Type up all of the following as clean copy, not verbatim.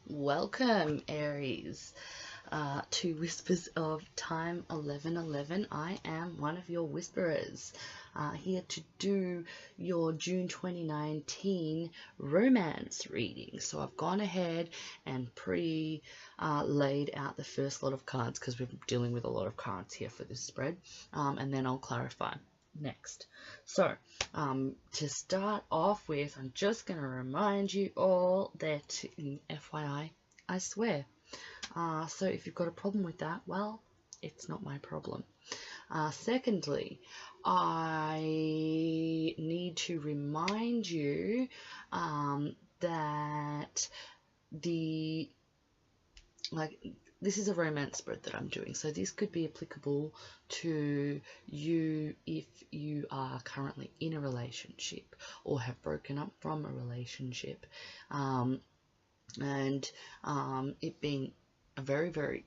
Welcome, Aries, to Whispers of Time 1111. I am one of your whisperers, here to do your June 2019 romance reading. So I've gone ahead and laid out the first lot of cards because we're dealing with a lot of cards here for this spread, and then I'll clarify next. So to start off with, I'm just going to remind you all that, FYI, I swear. So if you've got a problem with that, well, it's not my problem. Secondly, I need to remind you that this is a romance spread that I'm doing, so this could be applicable to you if you are currently in a relationship or have broken up from a relationship, and it being a very, very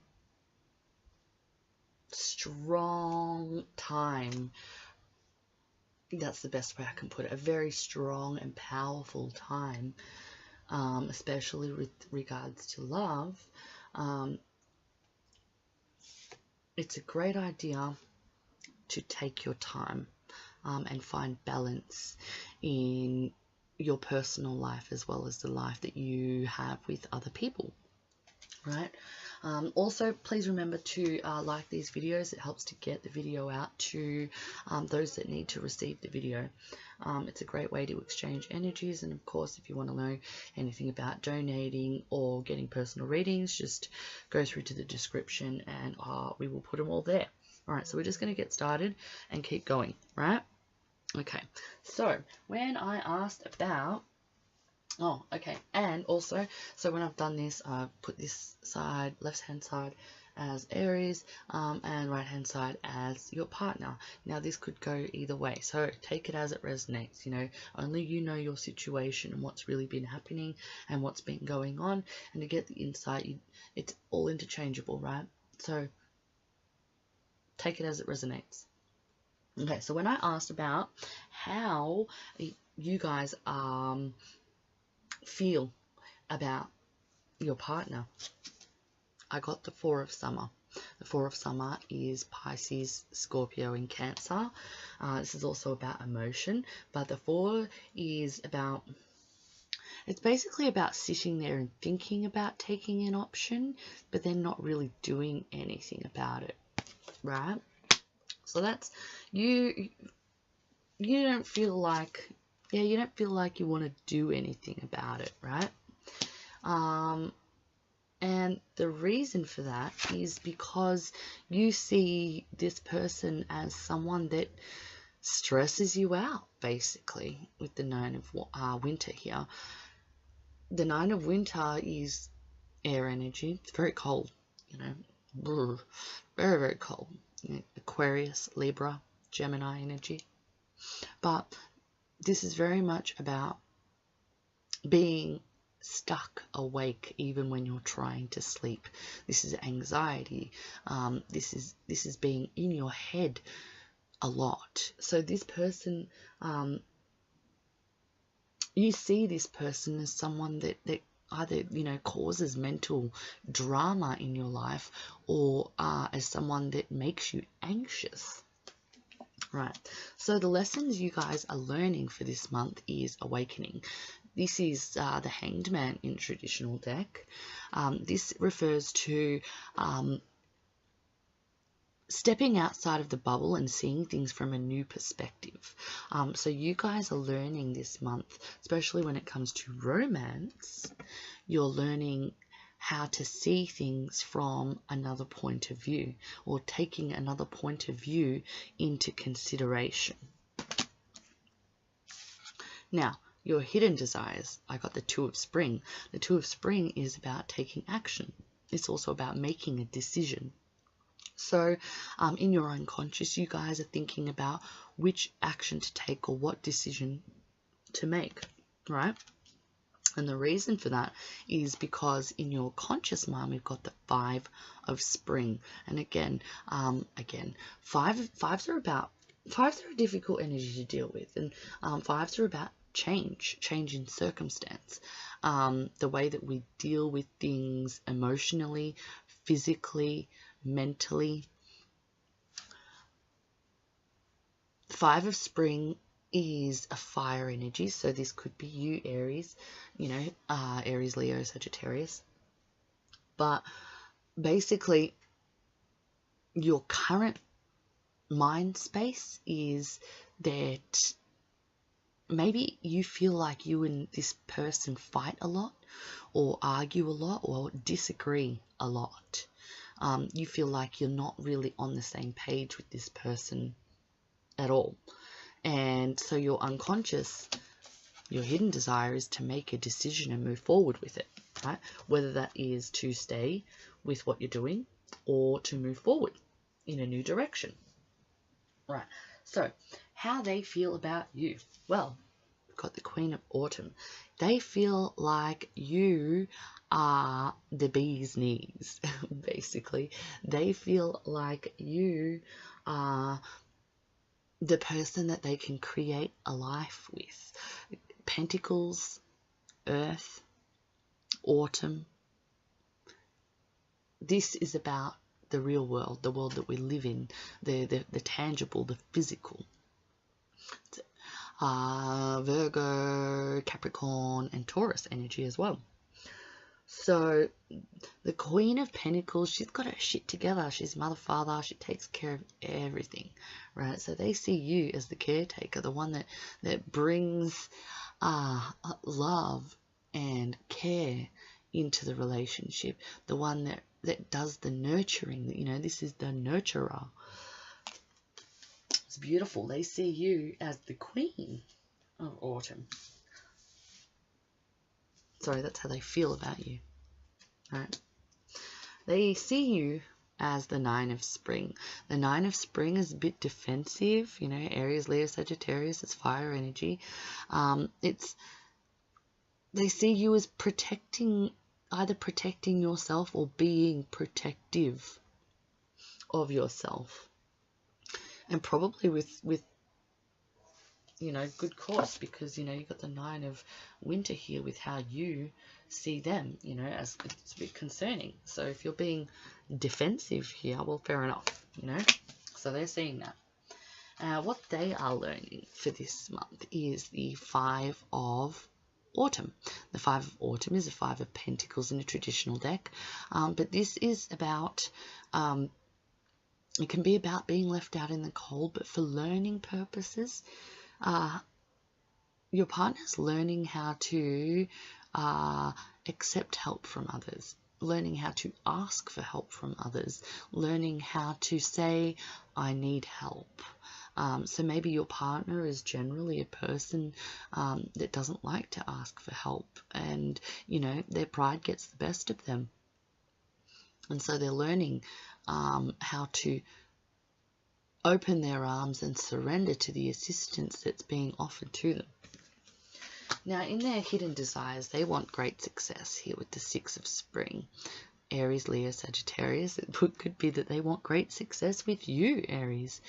strong time. That's the best way I can put it. A very strong and powerful time, especially with regards to love. It's a great idea to take your time and find balance in your personal life as well as the life that you have with other people, right? Also, please remember to like these videos. It helps to get the video out to those that need to receive the video. It's a great way to exchange energies, and of course, if you want to know anything about donating or getting personal readings, just go through to the description and we will put them all there. Alright, so we're just going to get started and keep going, right? Okay, so when I asked about and also, so when I've done this, I've put this side, left hand side, as Aries, and right hand side as your partner. Now this could go either way, so take it as it resonates. Only you know your situation and what's really been happening and what's been going on, and to get the insight, it's all interchangeable, right? So take it as it resonates. Okay, so when I asked about how you guys feel about your partner, I got the Four of Summer. The Four of Summer is Pisces, Scorpio, and Cancer. This is also about emotion, but the Four is about, it's basically about sitting there and thinking about taking an option, but then not really doing anything about it, right? So that's, you don't feel like, you don't feel like you want to do anything about it, right? And the reason for that is because you see this person as someone that stresses you out, basically, with the Nine of Winter here. The Nine of Winter is air energy. It's very cold, very, very cold. Aquarius, Libra, Gemini energy. But this is very much about being stuck awake even when you're trying to sleep. This is anxiety. This is being in your head a lot. So this person, you see this person as someone that either causes mental drama in your life, or as someone that makes you anxious. Right, so the lessons you guys are learning for this month is awakening. This is the Hanged Man in traditional deck. This refers to stepping outside of the bubble and seeing things from a new perspective. So you guys are learning this month, especially when it comes to romance, you're learning how to see things from another point of view, or taking another point of view into consideration. Now, your hidden desires, I got the Two of Spring. The Two of Spring is about taking action. It's also about making a decision. So in your unconscious, you guys are thinking about which action to take or what decision to make, right? And the reason for that is because in your conscious mind, we've got the Five of Spring. And again, fives are a difficult energy to deal with. And fives are about change in circumstance, the way that we deal with things emotionally, physically, mentally. Five of Spring is a fire energy, so this could be you, Aries, Aries, Leo, Sagittarius. But basically, your current mind space is that maybe you feel like you and this person fight a lot, or argue a lot, or disagree a lot. You feel like you're not really on the same page with this person at all. And so your unconscious, your hidden desire is to make a decision and move forward with it, right? Whether that is to stay with what you're doing or to move forward in a new direction, right? So how they feel about you? Well, we've got the Queen of Autumn. They feel like you are the bee's knees, basically. They feel like you are the person that they can create a life with. Pentacles, Earth, Autumn. This is about the real world, the world that we live in, the tangible, the physical. Virgo, Capricorn, and Taurus energy as well. So the Queen of Pentacles, she's got her shit together. She's mother, father. She takes care of everything, right? So they see you as the caretaker, the one that brings love and care into the relationship, the one that does the nurturing. This is the nurturer. It's beautiful. They see you as the Queen of Autumn. Sorry, that's how they feel about you, right? They see you as the Nine of Spring. The Nine of Spring is a bit defensive, Aries, Leo, Sagittarius, it's fire energy. They see you as either protecting yourself or being protective of yourself. And probably with good cause, because, you've got the Nine of Winter here with how you see them, as it's a bit concerning. So if you're being defensive here, well, fair enough, So they're seeing that. What they are learning for this month is the Five of Autumn. The Five of Autumn is a Five of Pentacles in a traditional deck. But this is about... it can be about being left out in the cold, but for learning purposes, your partner's learning how to accept help from others, learning how to ask for help from others, learning how to say, I need help. So maybe your partner is generally a person that doesn't like to ask for help, and, their pride gets the best of them. And so they're learning how to open their arms and surrender to the assistance that's being offered to them. Now, in their hidden desires, they want great success here with the Six of Spring. Aries, Leo, Sagittarius. It could be that they want great success with you, Aries.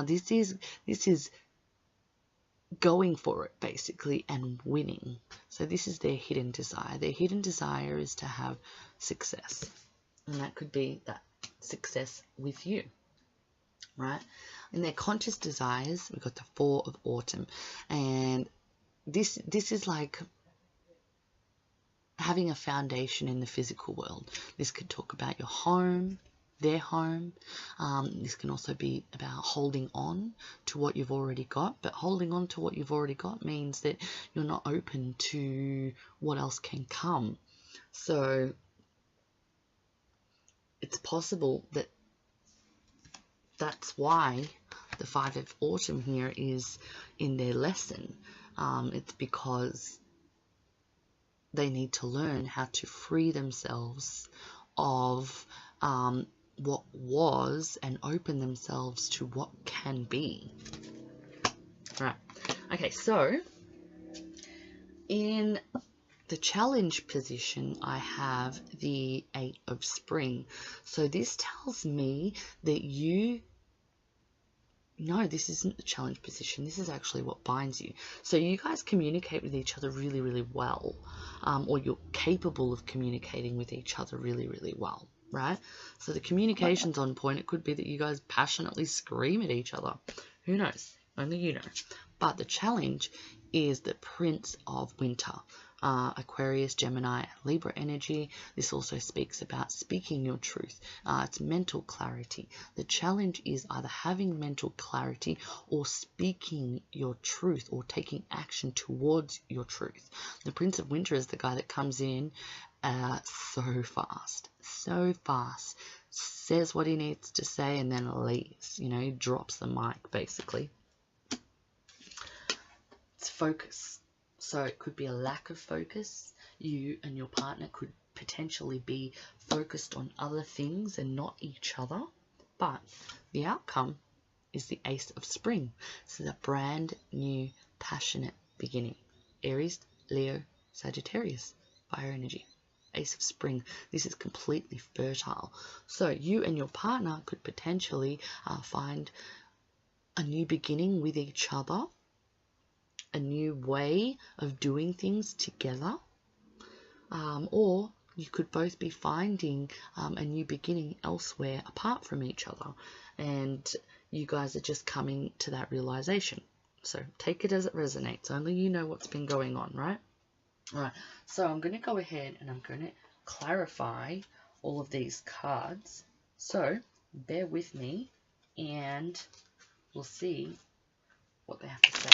This is going for it, basically, and winning. So this is their hidden desire. Their hidden desire is to have success. And that could be that success with you, right? In their conscious desires, we've got the Four of Autumn. And this is like having a foundation in the physical world. This could talk about your home, their home. This can also be about holding on to what you've already got. But holding on to what you've already got means that you're not open to what else can come. So it's possible that that's why the Five of Autumn here is in their lesson. It's because they need to learn how to free themselves of what was and open themselves to what can be. Right. Okay, so in the challenge position, I have the Eight of Spring. So this tells me that no, this isn't the challenge position. This is actually what binds you. So you guys communicate with each other really, really well, or you're capable of communicating with each other really, really well, right? So the communication's on point. It could be that you guys passionately scream at each other. Who knows? Only you know. But the challenge is the Prince of Winter. Aquarius, Gemini, and Libra energy. This also speaks about speaking your truth. It's mental clarity. The challenge is either having mental clarity or speaking your truth or taking action towards your truth. The Prince of Winter is the guy that comes in so fast, says what he needs to say and then leaves. You know, he drops the mic basically. It's focus. So it could be a lack of focus. You and your partner could potentially be focused on other things and not each other. But the outcome is the Ace of Spring. So the brand new, passionate beginning. Aries, Leo, Sagittarius, fire energy. Ace of Spring. This is completely fertile. So you and your partner could potentially find a new beginning with each other. A new way of doing things together, or you could both be finding a new beginning elsewhere apart from each other, and you guys are just coming to that realization. So take it as it resonates. Only you know what's been going on, right? All right, so I'm going to go ahead and I'm going to clarify all of these cards. So bear with me and we'll see what they have to say.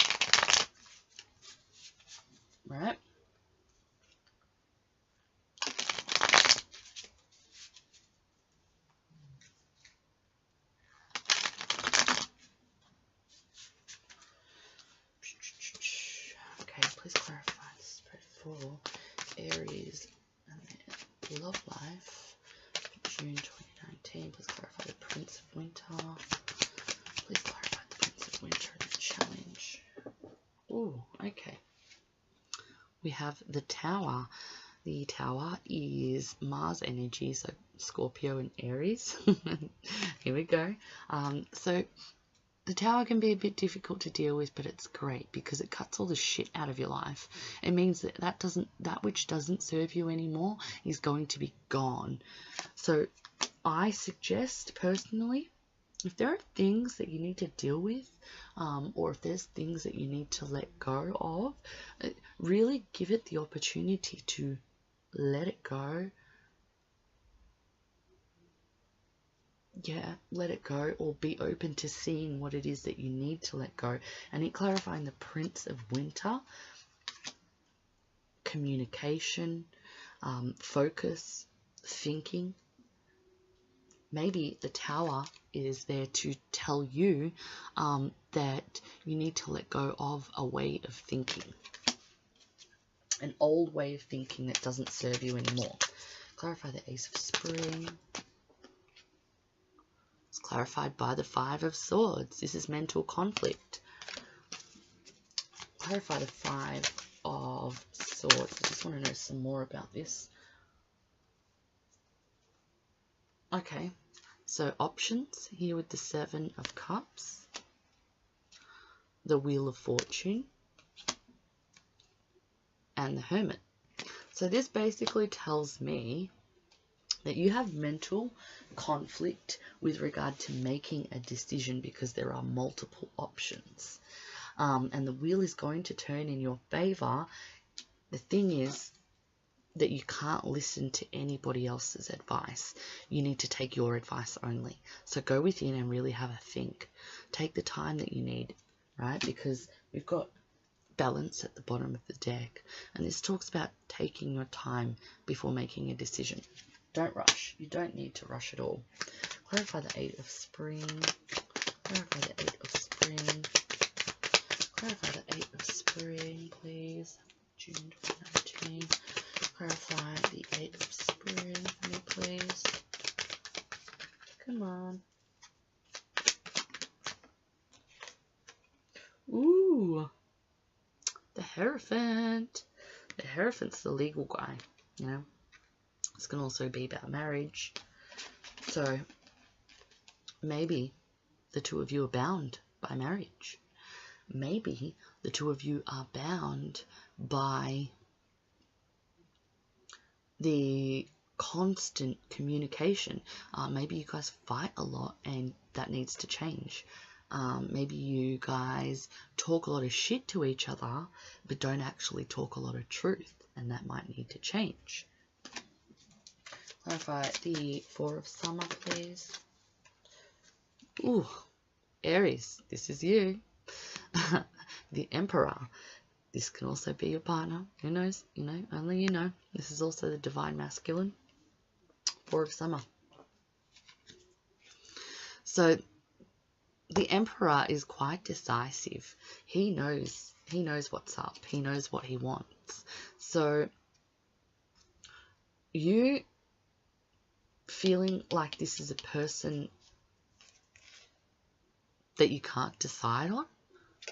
Right. Okay, please clarify this for Aries and their love life for June 2019. Please clarify the Prince of Winter. Please clarify the Prince of Winter and the challenge. Ooh, okay. We have the Tower. The Tower is Mars energy, so Scorpio and Aries. Here we go. So the Tower can be a bit difficult to deal with, but it's great because it cuts all the shit out of your life. It means that that which doesn't serve you anymore is going to be gone. So I suggest personally, if there are things that you need to deal with, or if there's things that you need to let go of, really give it the opportunity to let it go. Yeah, let it go, or be open to seeing what it is that you need to let go. And in clarifying the Prince of Winter, communication, focus, thinking. Maybe the Tower is there to tell you that you need to let go of a way of thinking. An old way of thinking that doesn't serve you anymore. Clarify the Ace of Spring. It's clarified by the Five of Swords. This is mental conflict. Clarify the Five of Swords. I just want to know some more about this. Okay, so options here with the Seven of Cups, the Wheel of Fortune, and the Hermit. So this basically tells me that you have mental conflict with regard to making a decision because there are multiple options. And the wheel is going to turn in your favor. The thing is that you can't listen to anybody else's advice. You need to take your advice only. So go within and really have a think. Take the time that you need, right? Because we've got balance at the bottom of the deck. And this talks about taking your time before making a decision. Don't rush. You don't need to rush at all. Clarify the Eight of Spring. Clarify the Eight of Spring. Clarify the Eight of Spring, please. June 2019. Clarify the Eight of Spring for me, please. Come on. Ooh. The Hierophant. The Hierophant's the legal guy, you know. This can also be about marriage. So maybe the two of you are bound by marriage. Maybe the two of you are bound by the constant communication. Maybe you guys fight a lot and that needs to change. Maybe you guys talk a lot of shit to each other but don't actually talk a lot of truth, and that might need to change. Clarify the Four of Summer, please. Ooh, Aries, this is you. The Emperor. This can also be your partner. Who knows? You know, only you know. This is also the Divine Masculine. Four of Summer. So the Emperor is quite decisive. He knows what's up. He knows what he wants. So you feeling like this is a person that you can't decide on,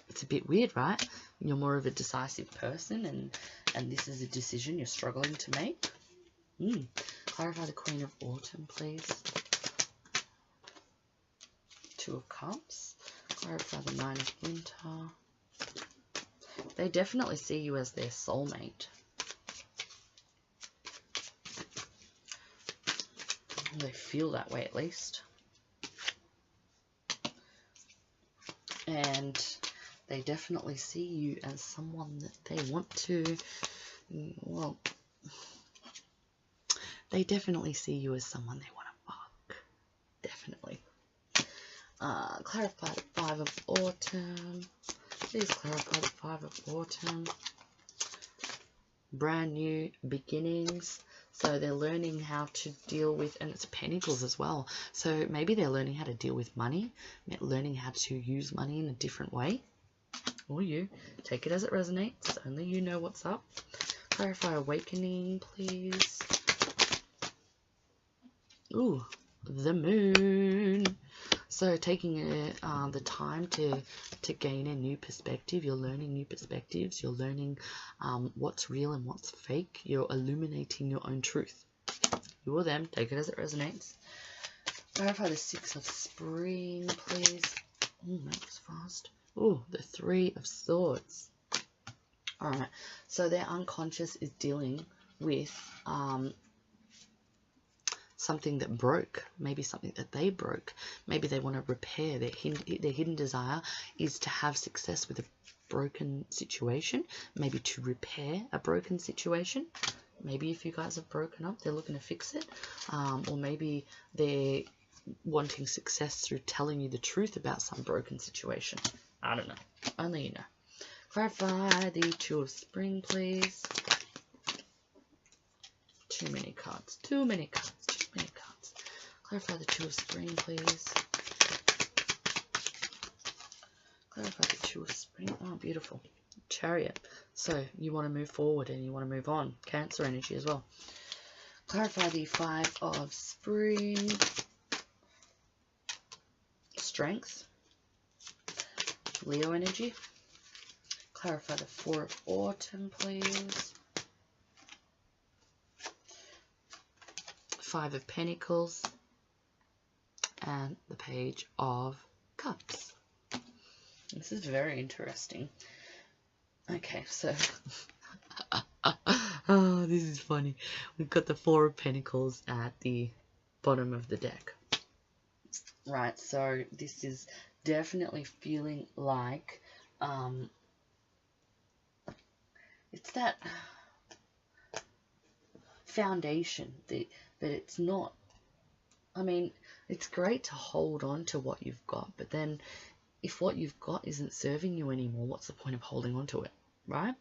it's a bit weird, right? You're more of a decisive person, and this is a decision you're struggling to make. Clarify the Queen of Autumn, please. Two of Cups. Clarify the Nine of Winter. They definitely see you as their soulmate. They feel that way, at least. And they definitely see you as someone that they want to, well, they definitely see you as someone they want to fuck. Definitely. Clarify the Five of Autumn. Please clarify the Five of Autumn. Brand new beginnings. So they're learning how to deal with, and it's Pentacles as well. So maybe they're learning how to deal with money, learning how to use money in a different way. Or you. Take it as it resonates. Only you know what's up. Clarify Awakening, please. Ooh, the Moon. So taking the time to gain a new perspective. You're learning new perspectives. You're learning what's real and what's fake. You're illuminating your own truth. You or them. Take it as it resonates. Clarify the Six of Spring, please. Oh, that was fast. Oh, the Three of Swords. Alright, so their unconscious is dealing with something that broke, maybe something that they broke. Maybe they want to repair. Their hidden desire is to have success with a broken situation, maybe to repair a broken situation. Maybe if you guys have broken up, they're looking to fix it, or maybe they're wanting success through telling you the truth about some broken situation. I don't know. Only you know. Clarify the Two of Spring, please. Too many cards. Too many cards. Too many cards. Clarify the Two of Spring, please. Clarify the Two of Spring. Oh, beautiful. Chariot. So you want to move forward and you want to move on. Cancer energy as well. Clarify the Five of Spring. Strength. Leo energy. Clarify the Four of Autumn, please. Five of Pentacles. And the Page of Cups. This is very interesting. Okay, so... oh, this is funny. We've got the Four of Pentacles at the bottom of the deck. Right, so this is definitely feeling like it's that foundation that it's not. I mean, it's great to hold on to what you've got, but then if what you've got isn't serving you anymore, what's the point of holding on to it, right?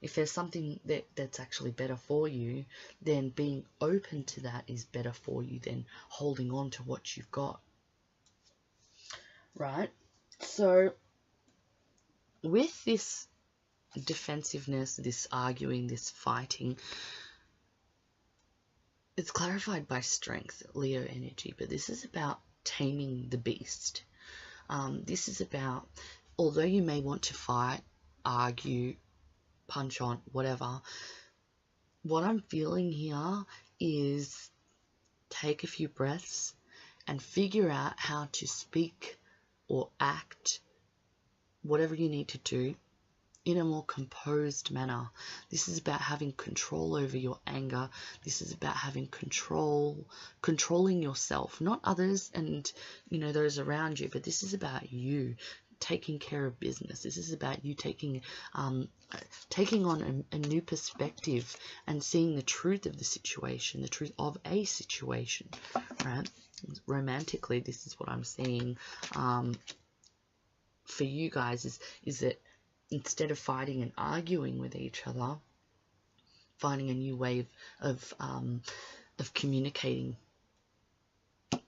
If there's something that's actually better for you, then being open to that is better for you than holding on to what you've got, right? So with this defensiveness, this arguing, this fighting, it's clarified by Strength, Leo energy, but this is about taming the beast. This is about, although you may want to fight, argue, punch on, whatever, what I'm feeling here is take a few breaths and figure out how to speak or act whatever you need to do in a more composed manner. This is about having control over your anger. This is about having controlling yourself, not others and, you know, those around you, but this is about you taking care of business. This is about you taking on a new perspective and seeing the truth of the situation, the truth of a situation, right? Romantically, this is what I'm seeing for you guys is that instead of fighting and arguing with each other, finding a new way of communicating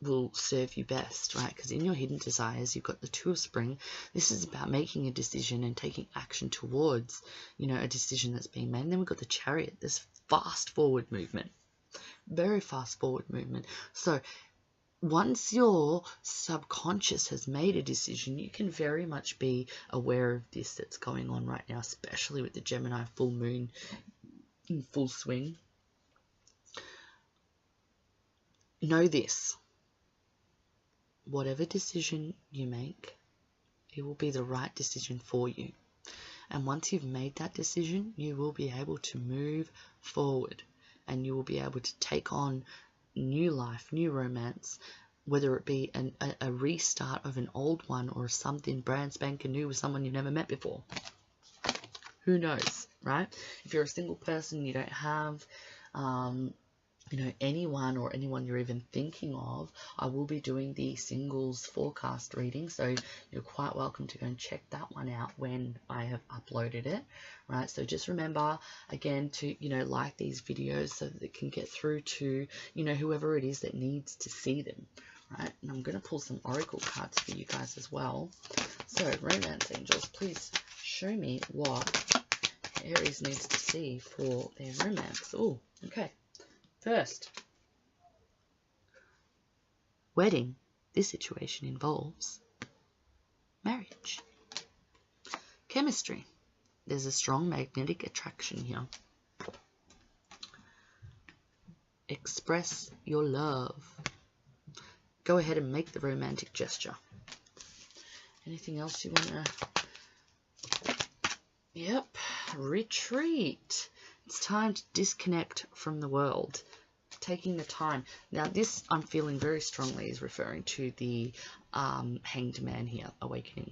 will serve you best, right? Because in your hidden desires, you've got the Two of Spring. This is about making a decision and taking action towards, you know, a decision that's being made. And then we've got the Chariot, this fast forward movement, very fast forward movement. So once your subconscious has made a decision, you can very much be aware of this that's going on right now, especially with the Gemini full moon in full swing. Know this: whatever decision you make, it will be the right decision for you. And once you've made that decision, you will be able to move forward and you will be able to take on new life, new romance, whether it be a restart of an old one or something brand spanking new with someone you've never met before. Who knows, right? If you're a single person, you don't have you know, anyone or anyone you're even thinking of, I will be doing the singles forecast reading, so you're quite welcome to go and check that one out when I have uploaded it, right? So just remember, again, to, you know, like these videos so that it can get through to, you know, whoever it is that needs to see them, right? And I'm going to pull some oracle cards for you guys as well. So, romance angels, please show me what Aries needs to see for their romance. Oh, okay. First, wedding. This situation involves marriage. Chemistry. There's a strong magnetic attraction here. Express your love. Go ahead and make the romantic gesture. Anything else you want to... Yep. Retreat. It's time to disconnect from the world. Taking the time. Now this, I'm feeling very strongly, is referring to the Hanged Man here, awakening.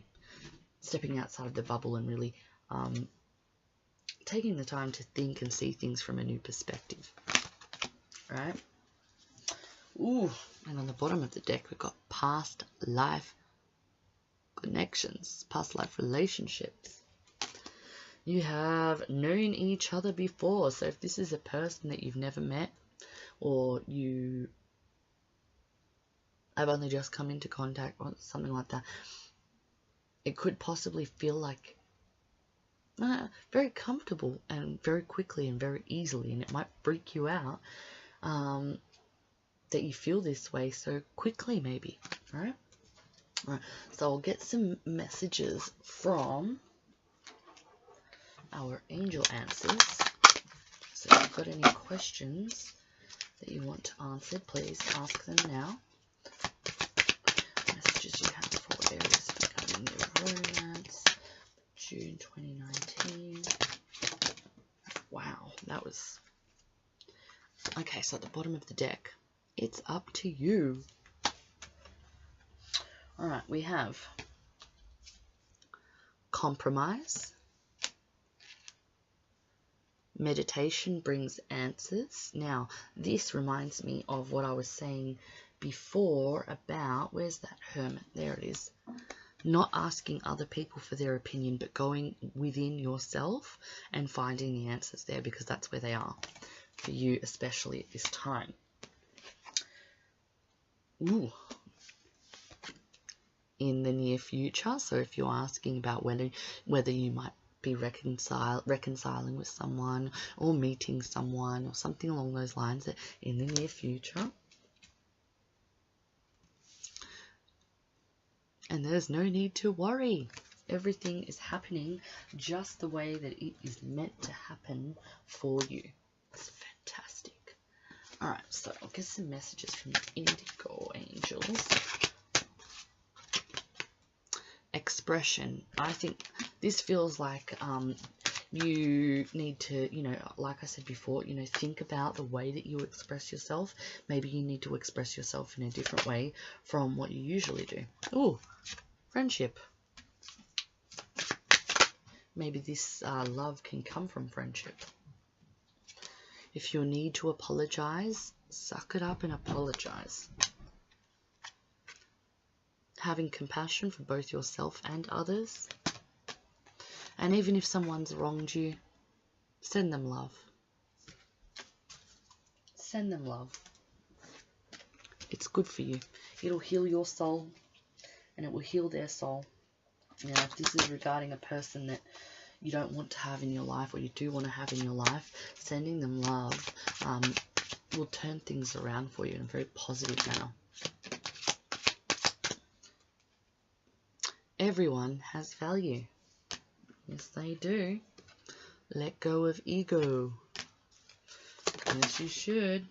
Stepping outside of the bubble and really taking the time to think and see things from a new perspective. Right? Ooh, and on the bottom of the deck we've got past life connections, past life relationships. You have known each other before. So if this is a person that you've never met, or you have only just come into contact or something like that, it could possibly feel like very comfortable and very quickly and very easily, and it might freak you out that you feel this way so quickly, maybe. All right, so I'll get some messages from our angel answers. So if you've got any questions that you want to answer, please ask them now. Messages you have for Aries regarding their romance, June 2019. Wow, that was... Okay, so at the bottom of the deck, it's up to you. Alright, we have compromise. Meditation brings answers. Now, this reminds me of what I was saying before about, where's that Hermit? There it is. Not asking other people for their opinion, but going within yourself and finding the answers there, because that's where they are for you, especially at this time. Ooh. In the near future, so if you're asking about whether you might be reconciling with someone or meeting someone or something along those lines in the near future. And there's no need to worry. Everything is happening just the way that it is meant to happen for you. It's fantastic. Alright, so I'll get some messages from the Indigo Angels. expression. I think this feels like you need to, you know, like I said before, you know, think about the way that you express yourself. Maybe you need to express yourself in a different way from what you usually do. Ooh, friendship. Maybe this love can come from friendship. If you need to apologize, suck it up and apologize. Having compassion for both yourself and others. And even if someone's wronged you, send them love. Send them love. It's good for you. It'll heal your soul and it will heal their soul. Now, if this is regarding a person that you don't want to have in your life or you do want to have in your life, sending them love will turn things around for you in a very positive manner. Everyone has value. Yes, they do. Let go of ego. Yes, you should.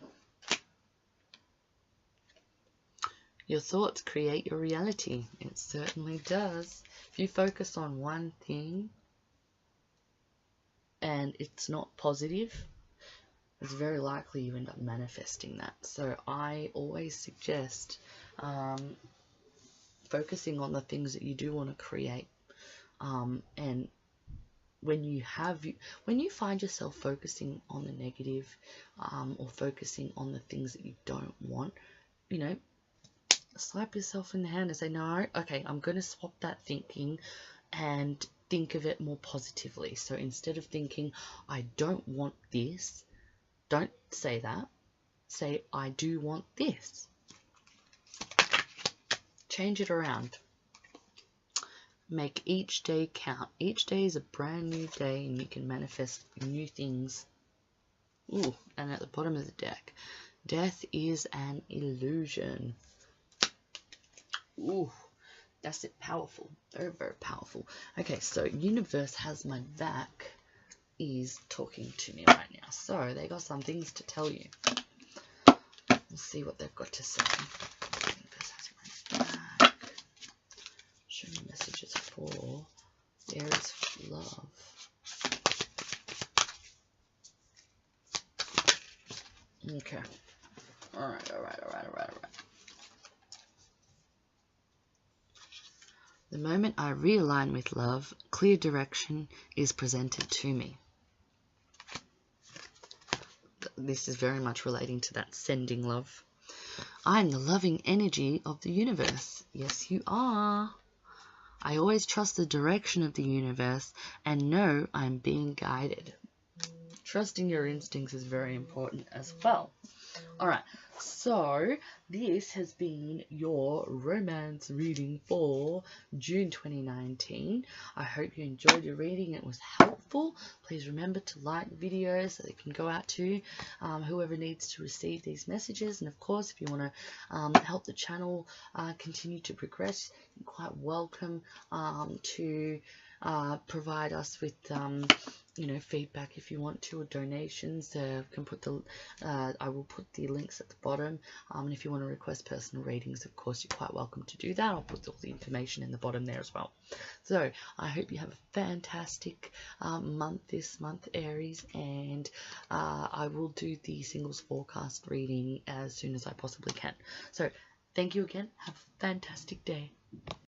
Your thoughts create your reality. It certainly does. If you focus on one thing and it's not positive, it's very likely you end up manifesting that. So I always suggest focusing on the things that you do want to create. And when you find yourself focusing on the negative or focusing on the things that you don't want, you know, slap yourself in the hand and say, no, okay, I'm going to swap that thinking and think of it more positively. So instead of thinking, I don't want this, don't say that. Say, I do want this. Change it around. Make each day count. Each day is a brand new day and you can manifest new things. Ooh, and at the bottom of the deck, death is an illusion. Ooh, that's it. Powerful. Very, very powerful. Okay, so universe has my back is talking to me right now. So they got some things to tell you. We'll see what they've got to say. Universe has my back. Show me messages for Aries love. Okay. Alright. The moment I realign with love, clear direction is presented to me. This is very much relating to that sending love. I'm the loving energy of the universe. Yes, you are. I always trust the direction of the universe and know I'm being guided. Trusting your instincts is very important as well. Alright, so this has been your romance reading for June 2019. I hope you enjoyed your reading. It was helpful. Please remember to like videos so they can go out to whoever needs to receive these messages. And of course, if you want to help the channel continue to progress, you're quite welcome to provide us with you know, feedback if you want to, or donations. Can put the I will put the links at the bottom, and if you want to request personal readings, of course you're quite welcome to do that. I'll put all the information in the bottom there as well. So I hope you have a fantastic month this month, Aries, and I will do the singles forecast reading as soon as I possibly can. So thank you again. Have a fantastic day.